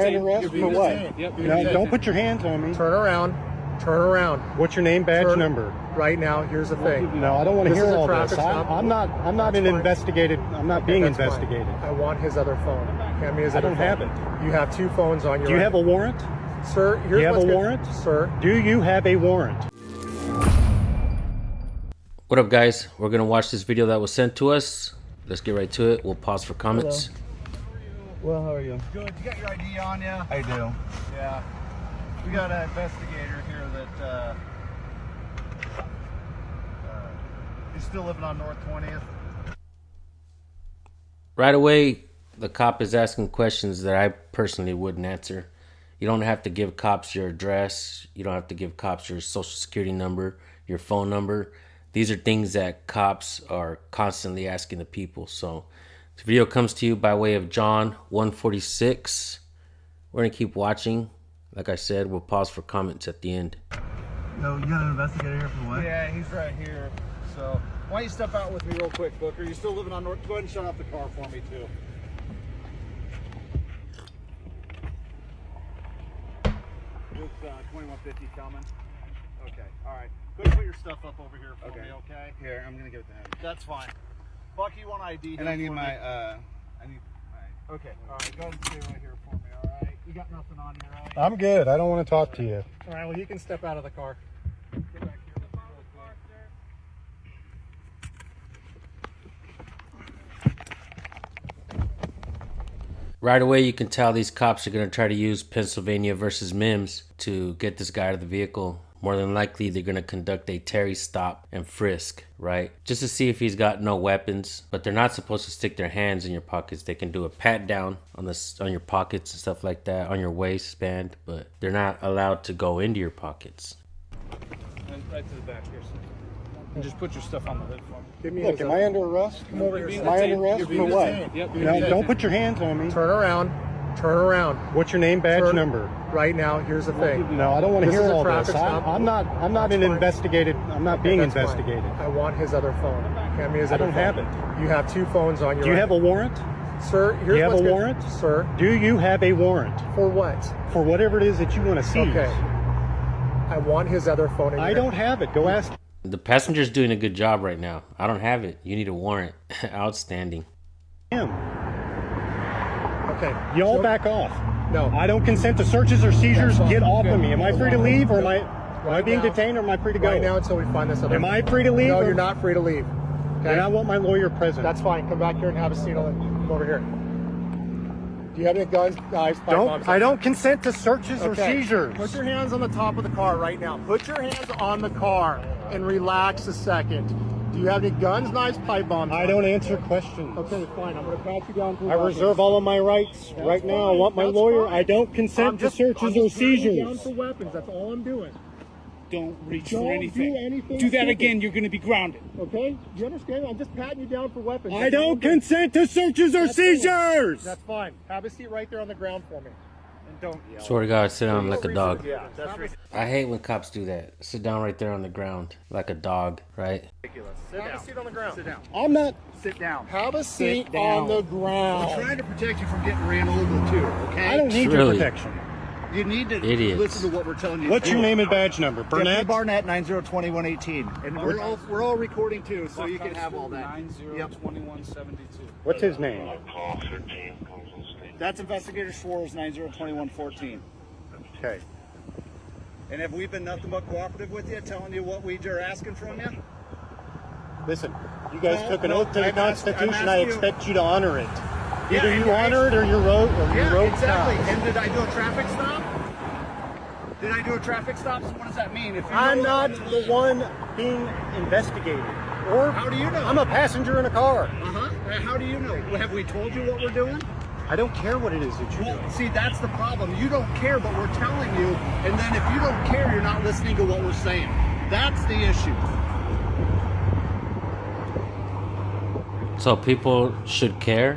Under arrest for what? Yep. No, don't put your hands on me. Turn around. Turn around. What's your name, badge number? Right now, here's the thing. No, I don't want to hear all this. Stop. I'm not being investigated. I'm not being investigated. I want his other phone. Hand me his other phone. I don't have it. You have two phones on your. Do you have a warrant? Sir, Do you have a warrant? Sir. Do you have a warrant? What up, guys? We're gonna watch this video that was sent to us. Let's get right to it. We'll pause for comments. Well, how are you? Good. You got your ID on you? I do. Yeah. We got an investigator here that he's still living on North 20th. Right away, the cop is asking questions that I personally wouldn't answer. You don't have to give cops your address. You don't have to give cops your social security number, your phone number. These are things that cops are constantly asking the people. So this video comes to you by way of John 146. We're going to keep watching. Like I said, we'll pause for comments at the end. No, you got an investigator here for what? Yeah, he's right here. So why don't you step out with me real quick, Booker? You still living on North? Go ahead and shut off the car for me too. This 2150 coming. Okay, all right. Go ahead and put your stuff up over here for me, okay? Here, I'm gonna give it to him. That's fine. Bucky, you want ID? And I need for my me? Okay, all right. Go ahead and stay right here for me, all right? You got nothing on you, right? I'm good. I don't want to talk to you. All right. Well, you can step out of the car. Get back here with me real quick. Right away, you can tell these cops are going to try to use Pennsylvania versus Mims to get this guy out of the vehicle. More than likely, they're going to conduct a Terry stop and frisk, right? Just to see if he's got no weapons. But they're not supposed to stick their hands in your pockets. They can do a pat down on your pockets and stuff like that, on your waistband. But they're not allowed to go into your pockets. And right to the back here, sir. And just put your stuff on the hood for me. Give me Look, his am I under arrest? Come over here. Am I under arrest for what? Yep. No, don't put your hands on me. Turn around. Turn around. What's your name, badge number? Right now, here's the thing. No, I don't want to This hear is a all this. traffic stop. I'm not being fine. investigated. I'm not being That's fine. investigated. I want his other phone. Hand me his I other don't phone. have it. You have two phones on your. Do you have a warrant? Sir, here's Do you have a what's good. warrant? Sir, Do you have a warrant for what? for whatever it is that you want to seize? Okay. I want his other phone. I don't have it. Go ask The passenger's doing a good job right now. I don't have it. You need a warrant. Outstanding. him. Okay. Y'all So- back off. No. I don't consent to searches or seizures. That's fine. Get off Okay. of me. Am I free to leave or am I being now. detained or am I free to go? Right now until we find this other. Am I free to leave? No, or- you're not free to leave. Then I want my lawyer present. That's fine. Come back here and have a seat. Come over here. Do you have any guns, knives, pipe bombs? I don't consent to searches or Okay. seizures. Put your hands on the top of the car right now. Put your hands on the car and relax a second. Do you have any guns, knives, pipe bombs? I don't answer questions. Okay, fine. I'm going to pat you down. I reserve all of my rights. Right now, I want my lawyer. I don't consent to searches or down seizures. for weapons. That's all I'm doing. Don't reach Don't for anything. do anything Do that stupid. again, you're going to be grounded. Okay? You understand? I'm just patting you down for weapons. I That's all don't I'm doing. consent to searches or That's fine. seizures. That's fine. Have a seat right there on the ground for me. And don't yell. Swear to God, sit down like a dog. Yeah, that's ridiculous. I hate when cops do that. Sit down right there on the ground like a dog, right? Sit Have down. a seat on the ground. Sit down. I'm not. Sit down. Have a seat down. on the I'm ground. trying to protect you from getting ran over too, okay? I don't need your Really? protection. You need to Idiots. listen to what we're telling you. What's to your do. name and badge number? Deputy Burnett? Barnett 902118. And we're all recording too, so you can have all that. 902172. What's his name? That's Investigator Schwartz 902114. Okay. And have we been nothing but cooperative with you, telling you what we are asking from you? Listen, you guys No, took an no, oath to the I'm Constitution. asking I you- expect you to honor it. Yeah, Either and you I- honor it or you wrote exactly. down. And did I do a traffic stop? Did I do a traffic stop? So what does that mean? If you I'm know- not the one being investigated. Or How do you know? I'm a passenger in a car. Uh-huh. How do you know? Have we told you what we're doing? I don't care what it is that you're Well, doing. see, that's the problem. You don't care, but we're telling you. And then if you don't care, you're not listening to what we're saying. That's the issue. So people should care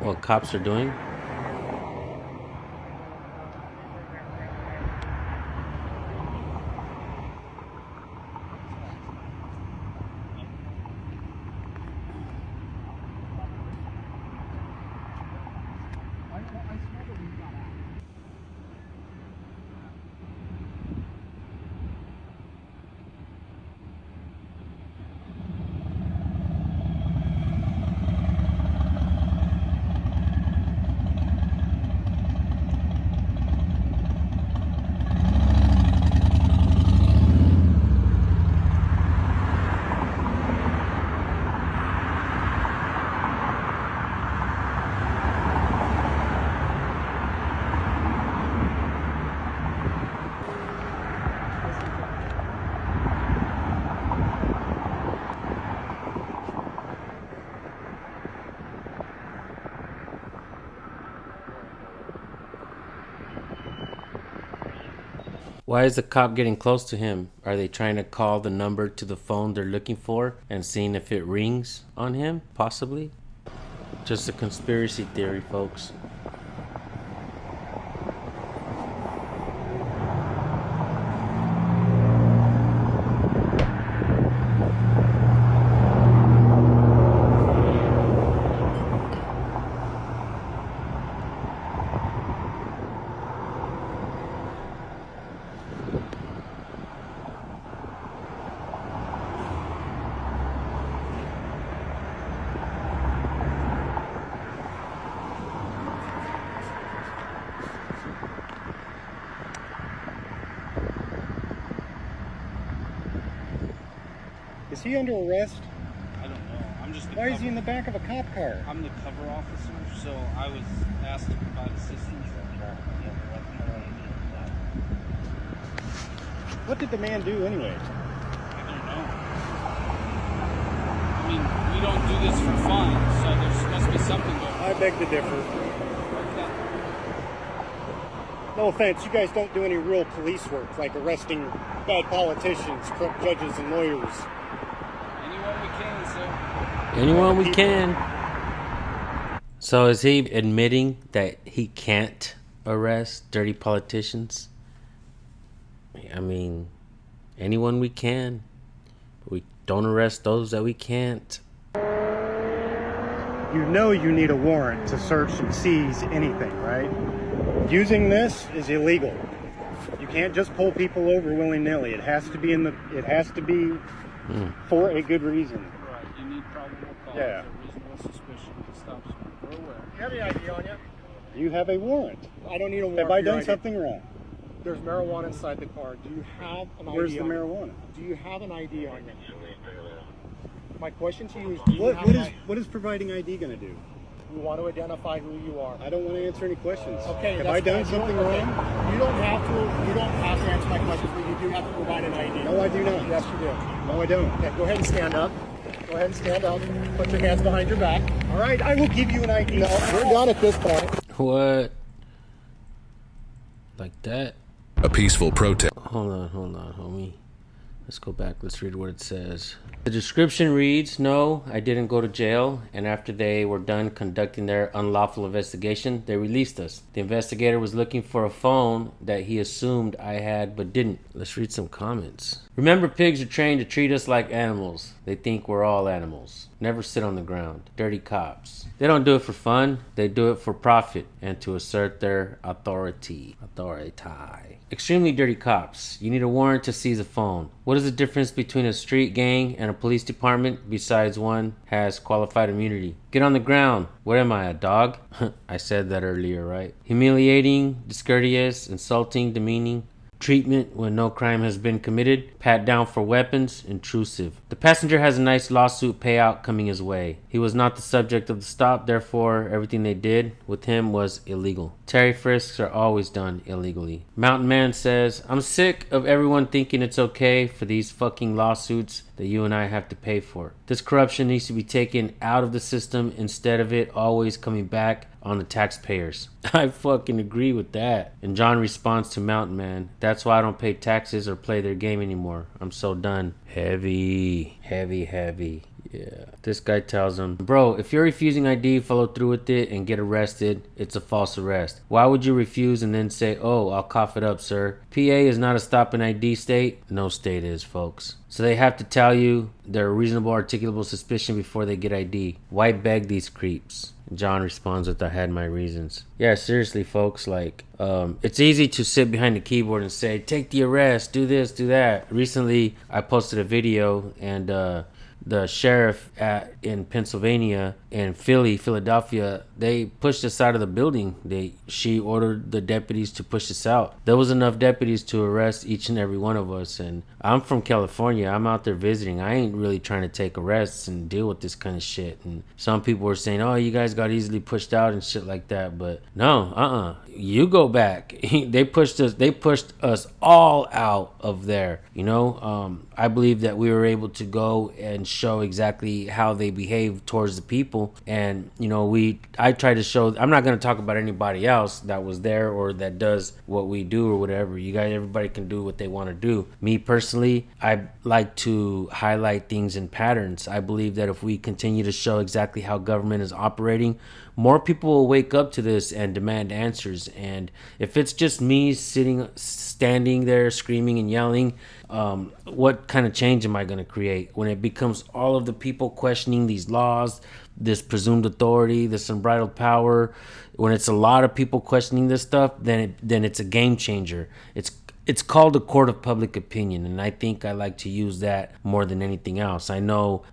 what cops are doing. Why is the cop getting close to him? Are they trying to call the number to the phone they're looking for and seeing if it rings on him? Possibly. Just a conspiracy theory, folks. Is he under arrest? I don't know. I'm just the Why is cover- he in the back of a cop car? I'm the cover officer, so I was asked to provide assistance. What did the man do anyway? I don't know. I mean, we don't do this for fun, so there must be something going on. I beg to differ. Okay. No offense, you guys don't do any real police work, like arresting bad politicians, corrupt judges, and lawyers. Anyone we can, sir. Anyone we can. So is he admitting that he can't arrest dirty politicians? I mean, anyone we can. But we don't arrest those that we can't. You know you need a warrant to search and seize anything, right? Using this is illegal. You can't just pull people over willy-nilly. It has to be for a good reason. Right. You need probable cause Yeah. or reasonable suspicion to stop someone. We're aware. Do you have any ID on you? You have a warrant. I don't need a warrant. Have I for your done ID. something wrong? There's marijuana inside the car. Do you have an Where's ID the on you? marijuana? Do you have an ID on you? My question to you is, do you have an ID? What is providing ID going to do? You want to identify who you are. I don't want to answer any questions. Okay, Have that's I done fine. something Okay. wrong? You don't have to answer my questions, but you do have to provide an ID. No, I do not. Yes, you do. No, I don't. Okay, go ahead and stand up. Go ahead and stand up. Put your hands behind your back. All right, I will give you an ID. No, we're done at this point. What? Like that? A peaceful protest. Hold on, homie. Let's go back. Let's read what it says. The description reads, no, I didn't go to jail, and after they were done conducting their unlawful investigation, they released us. The investigator was looking for a phone that he assumed I had but didn't. Let's read some comments. Remember, pigs are trained to treat us like animals. They think we're all animals. Never sit on the ground. Dirty cops. They don't do it for fun. They do it for profit and to assert their authority. Extremely dirty cops. You need a warrant to seize a phone. What is the difference between a street gang and a police department besides one has qualified immunity? Get on the ground. What am I, a dog? I said that earlier, right? Humiliating, discourteous, insulting, demeaning. Treatment when no crime has been committed. Pat down for weapons. Intrusive. The passenger has a nice lawsuit payout coming his way. He was not the subject of the stop, therefore everything they did with him was illegal. Terry frisks are always done illegally. Mountain Man says, I'm sick of everyone thinking it's okay for these fucking lawsuits that you and I have to pay for. This corruption needs to be taken out of the system instead of it always coming back on the taxpayers. I fucking agree with that. And John responds to Mountain Man, that's why I don't pay taxes or play their game anymore. I'm so done. Heavy. Yeah. This guy tells him, bro, if you're refusing ID, follow through with it and get arrested, it's a false arrest. Why would you refuse and then say, oh, I'll cough it up, sir? PA is not a stop and ID state. No state is, folks. So they have to tell you their reasonable articulable suspicion before they get ID. Why beg these creeps? John responds with, I had my reasons. Yeah, seriously, folks, like, it's easy to sit behind the keyboard and say, take the arrest, do this, do that. Recently, I posted a video and the sheriff in Pennsylvania and Philadelphia, they pushed us out of the building. She ordered the deputies to push us out. There was enough deputies to arrest each and every one of us. And I'm from California. I'm out there visiting. I ain't really trying to take arrests and deal with this kind of shit. And some people were saying, oh, you guys got easily pushed out and shit like that. But no, you go back. They pushed us all out of there. You know, I believe that we were able to go and show exactly how they behave towards the people people. And I try to show, I'm not going to talk about anybody else that was there or that does what we do or whatever. Everybody can do what they want to do. Me personally, I like to highlight things in patterns. I believe that if we continue to show exactly how government is operating, more people will wake up to this and demand answers. And if it's just me standing there screaming and yelling, what kind of change am I going to create? When it becomes all of the people questioning these laws, this presumed authority, this unbridled power, when it's a lot of people questioning this stuff, then it's a game changer. It's called a court of public opinion, and I think I like to use that more than anything else. I know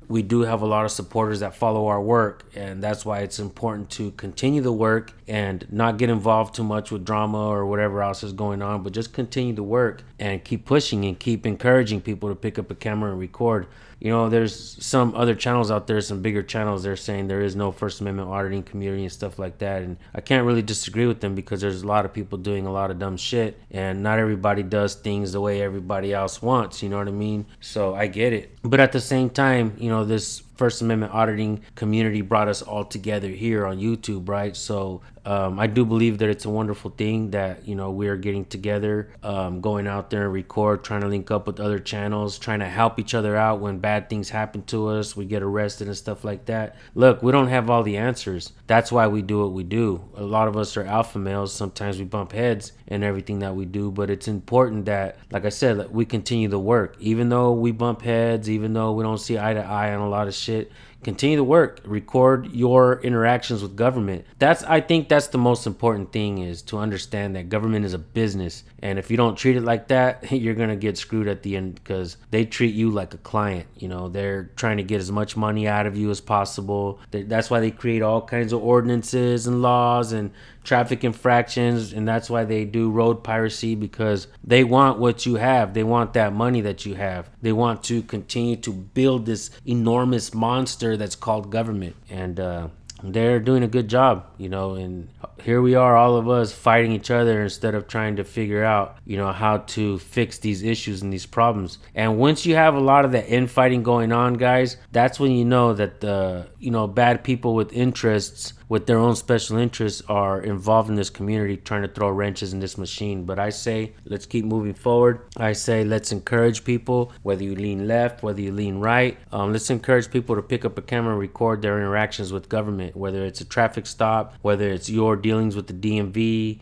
we do have a lot of supporters that follow our work, and that's why it's important to continue the work and not get involved too much with drama or whatever else is going on, but just continue the work and keep pushing and keep encouraging people to pick up a camera and record. There's some other channels out there, some bigger channels, they're saying there is no First Amendment auditing community and stuff like that. And I can't really disagree with them because there's a lot of people doing a lot of dumb shit. And not everybody does things the way everybody else wants, you know what I mean? So I get it. But at the same time, this First Amendment auditing community brought us all together here on YouTube, right? So I do believe that it's a wonderful thing that we're getting together, going out there and record, trying to link up with other channels, trying to help each other out when bad things happen to us, we get arrested and stuff like that. Look, we don't have all the answers. That's why we do what we do. A lot of us are alpha males. Sometimes we bump heads in everything that we do, but it's important that, like I said, that we continue the work. Even though we bump heads, even though we don't see eye to eye on a lot of shit, continue to work. Record your interactions with government. I think that's the most important thing, is to understand that government is a business. And if you don't treat it like that, you're going to get screwed at the end, because they treat you like a client. They're trying to get as much money out of you as possible. That's why they create all kinds of ordinances and laws and traffic infractions, and that's why they do road piracy, because they want what you have. They want that money that you have. They want to continue to build this enormous monster that's called government, and they're doing a good job, and here we are, all of us fighting each other instead of trying to figure out, how to fix these issues and these problems. And once you have a lot of that infighting going on, guys, that's when you know that the, bad people with interests, with their own special interests, are involved in this community trying to throw wrenches in this machine. But I say, let's keep moving forward. I say, let's encourage people, whether you lean left, whether you lean right. Let's encourage people to pick up a camera and record their interactions with government, whether it's a traffic stop, whether it's your dealings with the DMV,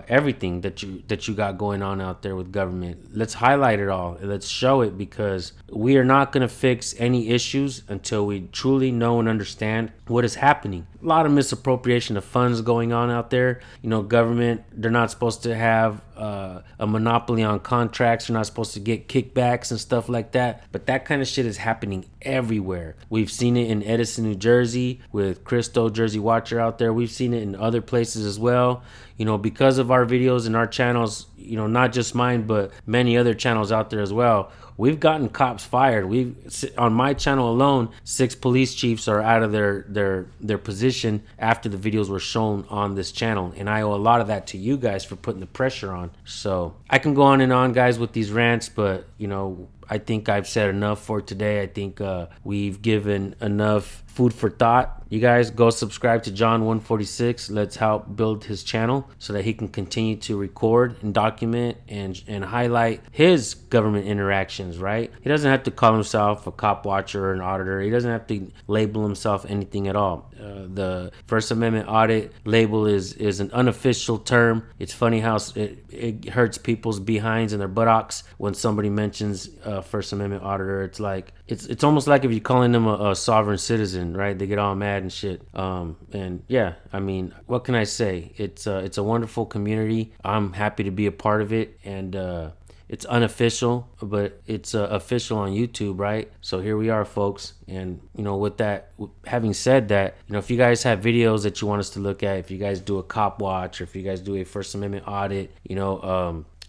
everything that you got going on out there with government. Let's highlight it all. Let's show it, because we are not going to fix any issues until we truly know and understand what is happening. A lot of misappropriation of funds going on out there. Government, they're not supposed to have a monopoly on contracts. They're not supposed to get kickbacks and stuff like that. But that kind of shit is happening everywhere. We've seen it in Edison, New Jersey, with Christo, Jersey Watcher out there. We've seen it in other places as well. Because of our videos and our channels, not just mine, but many other channels out there as well, we've gotten cops fired. On my channel alone, 6 police chiefs are out of their position after the videos were shown on this channel. And I owe a lot of that to you guys for putting the pressure on. So I can go on and on, guys, with these rants, but I think I've said enough for today. I think we've given enough food for thought. You guys go subscribe to John 146. Let's help build his channel so that he can continue to record and document and highlight his government interactions, right? He doesn't have to call himself a cop watcher or an auditor. He doesn't have to label himself anything at all. The First Amendment audit label is an unofficial term. It's funny how it hurts people's behinds and their buttocks when somebody mentions First Amendment auditor. It's like it's almost like if you're calling them a sovereign citizen, right? They get all mad and shit. And yeah, I mean, what can I say? It's a wonderful community. I'm happy to be a part of it, and it's unofficial, but it's official on YouTube, right? So here we are, folks. And with that, having said that, if you guys have videos that you want us to look at, if you guys do a cop watch, or if you guys do a First Amendment audit,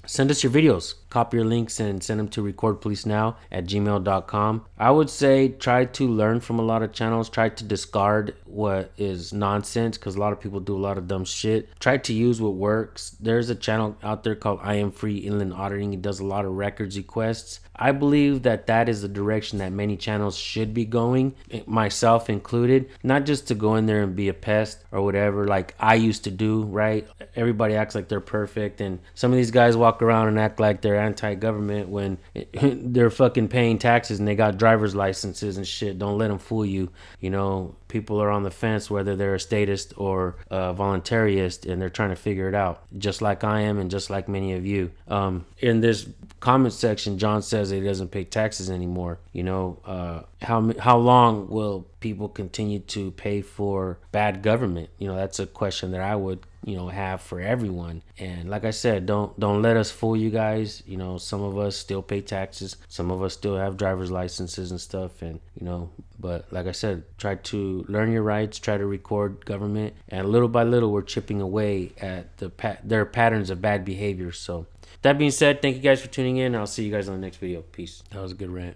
send us your videos, copy your links and send them to recordpolicenow@gmail.com. I would say try to learn from a lot of channels, try to discard what is nonsense, because a lot of people do a lot of dumb shit. Try to use what works. There's a channel out there called I Am Free Inland Auditing. It does a lot of records requests. I believe that that is the direction that many channels should be going, myself included. Not just to go in there and be a pest or whatever like I used to do, right? Everybody acts like they're perfect, and some of these guys walk around and act like they're anti-government when they're fucking paying taxes and they got driver's licenses and shit. Don't let them fool you. You know, people are on the fence whether they're a statist or a voluntarist, and they're trying to figure it out, just like I am and just like many of you. In this comment section, John says he doesn't pay taxes anymore. You know, how long will people continue to pay for bad government? You know, that's a question that I would, you know, have for everyone. And like I said, don't let us fool you guys. You know, some of us still pay taxes, some of us still have driver's licenses and stuff, and you know, but like I said, try to learn your rights, try to record government, and little by little we're chipping away at their patterns of bad behavior. So that being said, thank you guys for tuning in. I'll see you guys on the next video. Peace. That was a good rant.